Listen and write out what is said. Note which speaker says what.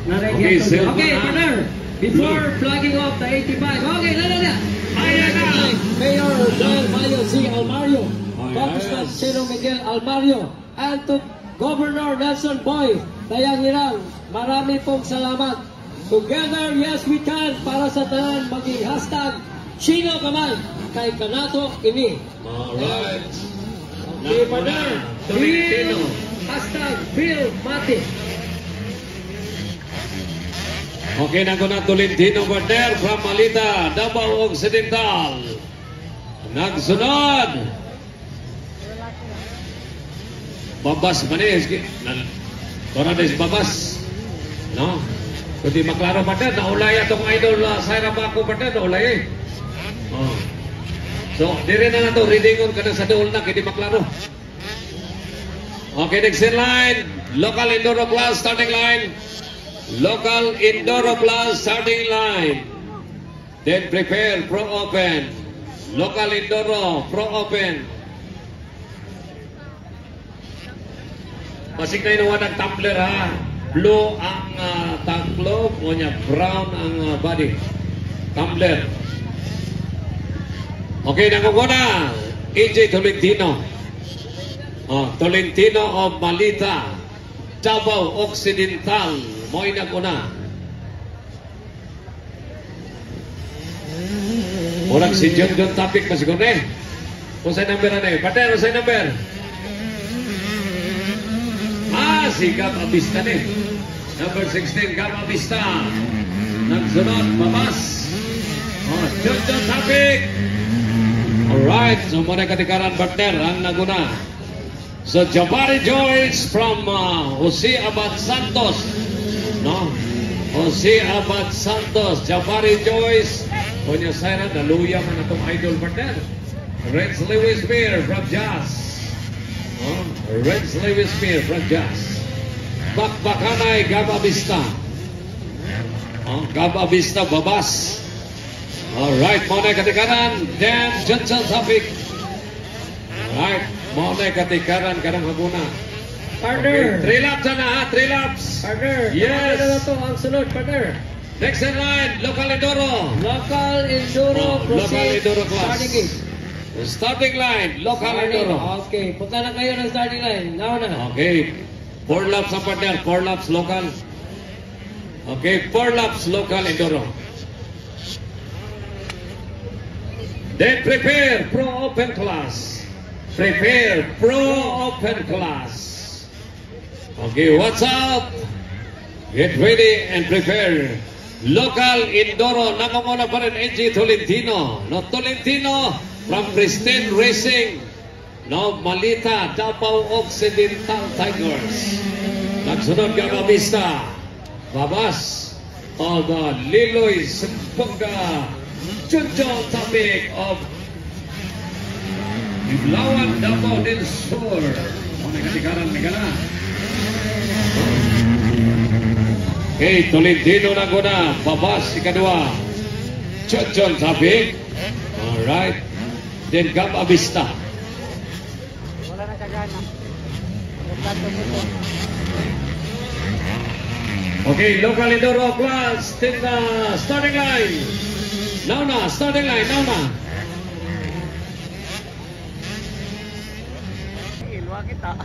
Speaker 1: Okay, partner. Before flagging off the 85. Okay, na.
Speaker 2: Ayan na.
Speaker 1: Mayor Del Mayo C. Almario, Congressman Chino Miguel Almario, and to Governor Nelson Boy Dayang-Irang, marami pong salamat. Together, yes we can, para sa tanan maging hashtag Chino Kaman kay Kanato Ini.
Speaker 2: Alright.
Speaker 1: Okay, partner.
Speaker 2: Tolentino.
Speaker 1: Hashtag Bill Mati.
Speaker 2: Okay na ko na Tolentino partner from Malita, Davao Occidental. Nagsunod. Babas manis. Torades babas. No? Kundi maklaro partner, naulay atong idol Saira Baco partner, naulay eh. Oh. So, dire na to readingon ka na sa dool na, hindi maklaro. Okay, next in line, local Enduro class starting line. Local Enduro class starting line. Then prepare Pro Open. Local Enduro Pro Open. Masig na inuwan ang tumbler ha. Blue ang tangklo, o niya brown ang body. Tumbler. Okay, nakukuna. AJ Tolentino. Tolentino of Malita, Davao Occidental. Mo'y nakuna. Orang si John topic masiguro eh. Usay number na eh. Partner, usay number. Si Gab Abista eh. Number 16, Gab Abista. Nagsunod, babas. John topic. Alright, so muna katikaran partner ang naguna. So Jabari Joyce from Jose Abad Santos. No? Jose Abad Santos, Jabari Joyce. Kunya Saira, naluya man itong idol partner. Renz Lewis Spear from Jazz. Renz Lewis Spear from Jazz. Bakbakanay, Gab Abista. Gab Abista, babas. Alright, muna katikaran. Dan Johnson Topic. Alright, muna katikaran karang haguna.
Speaker 1: Partner.
Speaker 2: Okay. 3 laps na ha, 3 laps.
Speaker 1: Partner.
Speaker 2: Yes.
Speaker 1: Ano na to ang sunod, partner?
Speaker 2: Next in line, Local Enduro.
Speaker 1: Local Enduro
Speaker 2: Local Enduro class.
Speaker 1: Starting gate.
Speaker 2: Starting line, Local Enduro.
Speaker 1: Okay, punta na kayo ng starting line. Now na.
Speaker 2: Okay, 4 laps ang partner, 4 laps local. Okay, 4 laps Local Enduro. Then prepare Pro Open class. Prepare Pro Open class. Okay, what's up? Get ready and prepare. Local Enduro. Nakamuna pa rin NG Tolentino. No, Tolentino from Pristine Racing. No, Malita, Davao Occidental Tigers. Nagsunod Gab Abista. Babas of Liloy Sempunga. Junjong Topic of Iblawan, Davao del Sur. Mga katikaran ni Gana. Okay, Tolentino na guna. Babas, ikadua. Junjong Topic. Alright. Then Gab Abista.
Speaker 3: Wala na kagana.
Speaker 2: Okay, Local Enduro class. Then starting line. Now na, starting line, now na.
Speaker 3: Ilwa kita.